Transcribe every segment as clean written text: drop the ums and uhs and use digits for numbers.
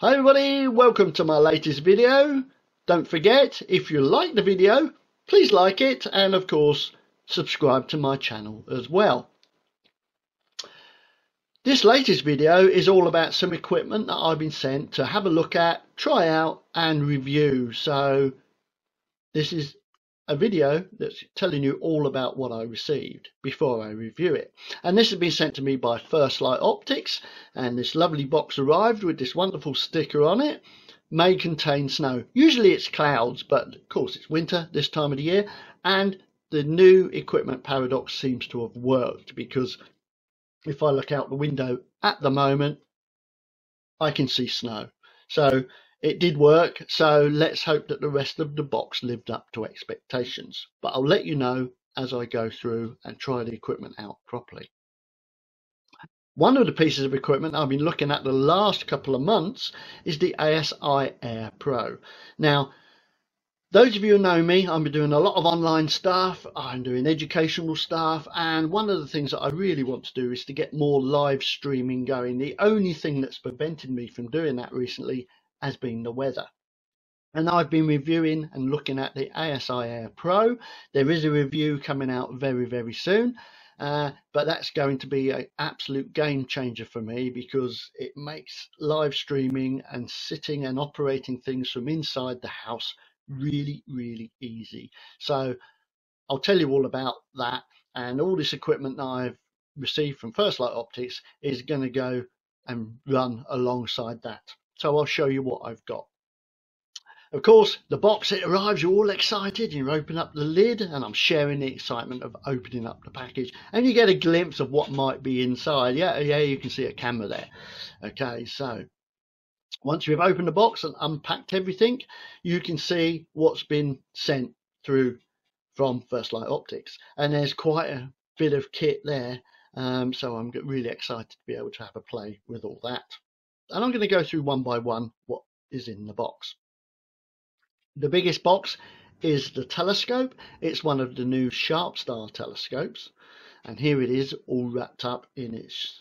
Hi everybody, welcome to my latest video. Don't forget, if you like the video, please like it and of course subscribe to my channel as well. This latest video is all about some equipment that I've been sent to have a look at, try out and review. So this is a video that's telling you all about what I received before I review it. And this has been sent to me by First Light Optics, and this lovely box arrived with this wonderful sticker on it. May contain snow. Usually it's clouds, but of course it's winter this time of the year, and the new equipment paradox seems to have worked, because if I look out the window at the moment I can see snow. So it did work, so let's hope that the rest of the box lived up to expectations. But I'll let you know as I go through and try the equipment out properly. One of the pieces of equipment I've been looking at the last couple of months is the ASI Air Pro. Now, those of you who know me, I'm doing a lot of online stuff, I'm doing educational stuff, and one of the things that I really want to do is to get more live streaming going. The only thing that's prevented me from doing that recently has been the weather. And I've been reviewing and looking at the ASI Air Pro. There is a review coming out very, very soon, but that's going to be an absolute game changer for me, because it makes live streaming and sitting and operating things from inside the house really, really easy. So I'll tell you all about that, and all this equipment that I've received from First Light Optics is going to go and run alongside that. So I'll show you what I've got. Of course, the box, it arrives, you're all excited, you open up the lid, and I'm sharing the excitement of opening up the package, and you get a glimpse of what might be inside. Yeah, you can see a camera there. Okay, so once you've opened the box and unpacked everything, you can see what's been sent through from First Light Optics, and there's quite a bit of kit there, so I'm really excited to be able to have a play with all that. And I'm going to go through one by one what is in the box. The biggest box is the telescope. It's one of the new Sharp Star telescopes, and here it is all wrapped up in its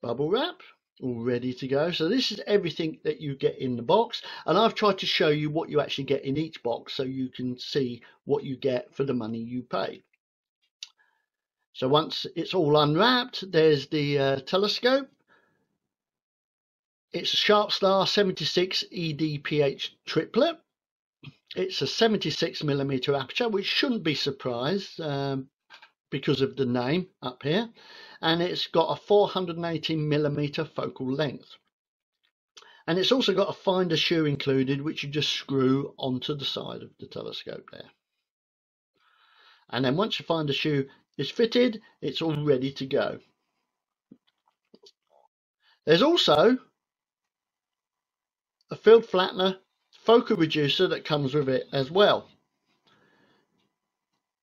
bubble wrap, all ready to go. So this is everything that you get in the box, and I've tried to show you what you actually get in each box so you can see what you get for the money you pay. So once it's all unwrapped, there's the telescope. It's a Sharp Star 76 EDPH triplet. It's a 76mm aperture, which shouldn't be surprised because of the name up here, and it's got a 418mm focal length, and it's also got a finder shoe included, which you just screw onto the side of the telescope there. And then once your finder shoe is fitted, it's all ready to go. There's also a field flattener focal reducer that comes with it as well.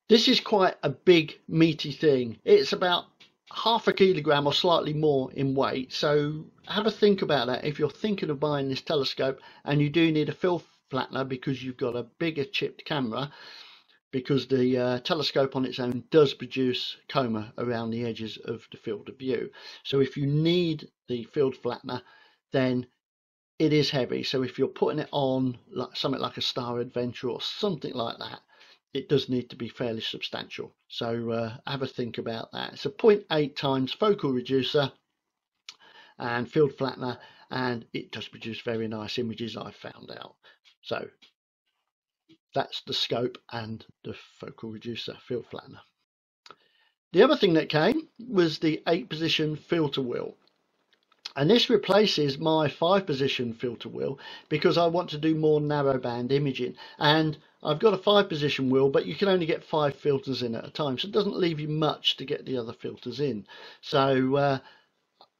This is quite a big meaty thing. It's about half a kilogram or slightly more in weight, so have a think about that if you're thinking of buying this telescope and you do need a field flattener, because you've got a bigger chipped camera, because the telescope on its own does produce coma around the edges of the field of view. So if you need the field flattener, then it is heavy. So if you're putting it on like something like a Star Adventure or something like that, it does need to be fairly substantial. So have a think about that. It's a 0.8 times focal reducer and field flattener, and it does produce very nice images, I've found out. So that's the scope and the focal reducer field flattener. The other thing that came was the 8-position filter wheel. And this replaces my 5-position filter wheel, because I want to do more narrowband imaging. And I've got a 5-position wheel, but you can only get 5 filters in at a time, so it doesn't leave you much to get the other filters in. So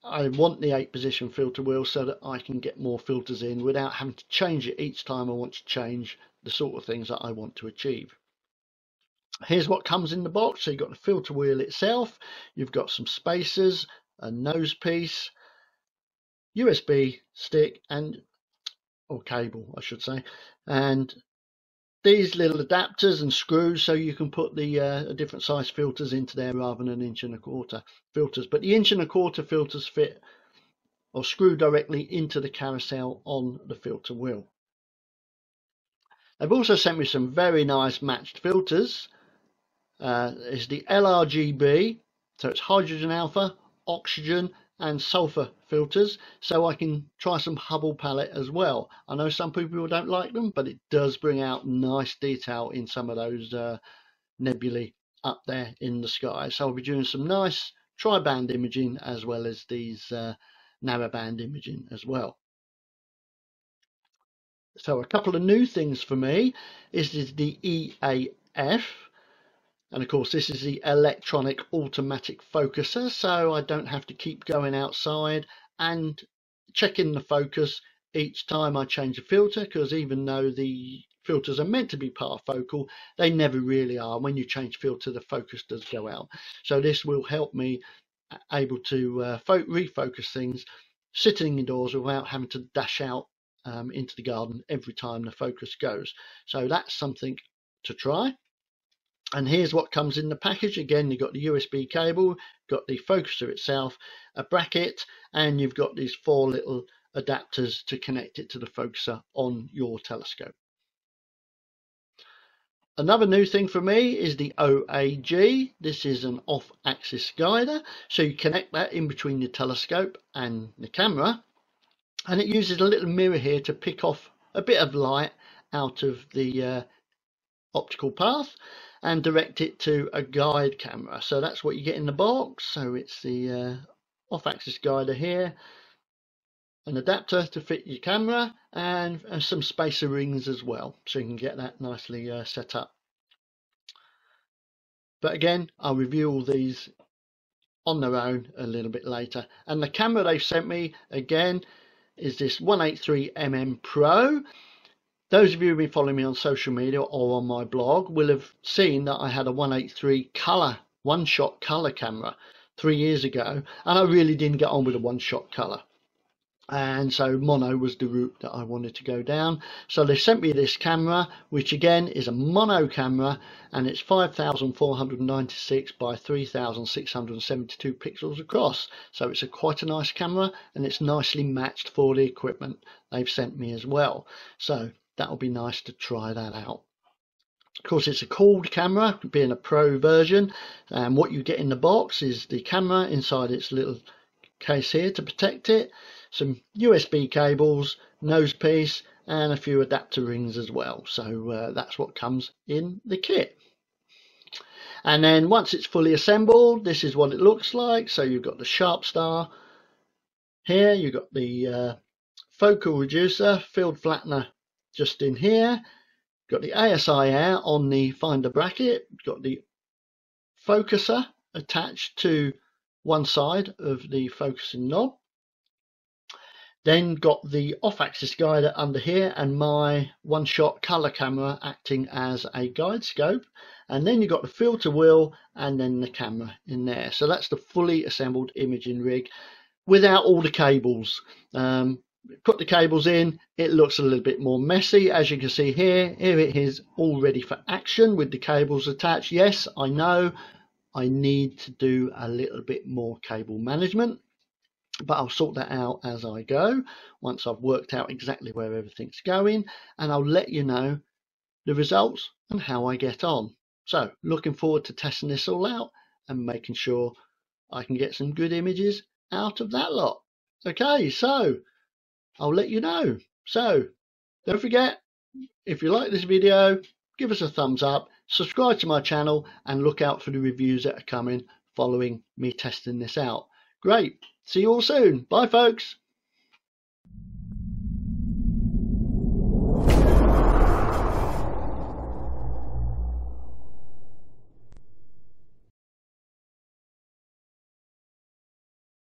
I want the 8-position filter wheel so that I can get more filters in without having to change it each time I want to change the sort of things that I want to achieve. Here's what comes in the box. So you've got the filter wheel itself, you've got some spacers, a nose piece, USB stick or cable I should say, and these little adapters and screws so you can put the different size filters into there rather than 1 1/4 filters. But the 1 1/4 filters fit or screw directly into the carousel on the filter wheel. They've also sent me some very nice matched filters. It's the LRGB, so it's hydrogen alpha, oxygen and sulfur filters, so I can try some Hubble palette as well. I know some people don't like them, but it does bring out nice detail in some of those nebulae up there in the sky. So I'll be doing some nice tri-band imaging as well as these narrowband imaging as well. So a couple of new things for me is the EAF, and of course this is the electronic automatic focuser, so I don't have to keep going outside and checking the focus each time I change a filter, because even though the filters are meant to be parfocal, they never really are. When you change filter, the focus does go out. So this will help me able to refocus things sitting indoors without having to dash out into the garden every time the focus goes. So that's something to try. And here's what comes in the package. Again, you've got the USB cable, got the focuser itself, a bracket, and you've got these 4 little adapters to connect it to the focuser on your telescope. Another new thing for me is the OAG. This is an off-axis guider, so you connect that in between your telescope and the camera, and it uses a little mirror here to pick off a bit of light out of the optical path and direct it to a guide camera. So that's what you get in the box. So it's the off-axis guider here, an adapter to fit your camera, and some spacer rings as well, so you can get that nicely set up. But again, I'll review all these on their own a little bit later. And the camera they've sent me again is this 183mm Pro. Those of you who've been following me on social media or on my blog will have seen that I had a 183 color, one-shot color camera 3 years ago, and I really didn't get on with a one-shot color. And so mono was the route that I wanted to go down. So they sent me this camera, which again is a mono camera, and it's 5496 by 3672 pixels across. So it's quite a nice camera, and it's nicely matched for the equipment they've sent me as well. So that'll be nice to try that out. Of course, it's a cooled camera, being a Pro version, and what you get in the box is the camera inside its little case here to protect it, some USB cables, nose piece, and a few adapter rings as well. So that's what comes in the kit. And then once it's fully assembled, this is what it looks like. So you've got the Sharp Star here, you've got the focal reducer, field flattener just in here, got the ASI air on the finder bracket, got the focuser attached to one side of the focusing knob, then got the off-axis guider under here and my one-shot color camera acting as a guide scope, and then you've got the filter wheel and then the camera in there. So that's the fully assembled imaging rig without all the cables. Put the cables in, it looks a little bit more messy. As you can see here it is all ready for action with the cables attached. Yes, I know I need to do a little bit more cable management, but I'll sort that out as I go once I've worked out exactly where everything's going, and I'll let you know the results and how I get on. So looking forward to testing this all out and making sure I can get some good images out of that lot. Okay, so I'll let you know. So don't forget, if you like this video, give us a thumbs up, subscribe to my channel, and look out for the reviews that are coming following me testing this out. Great. See you all soon. Bye, folks.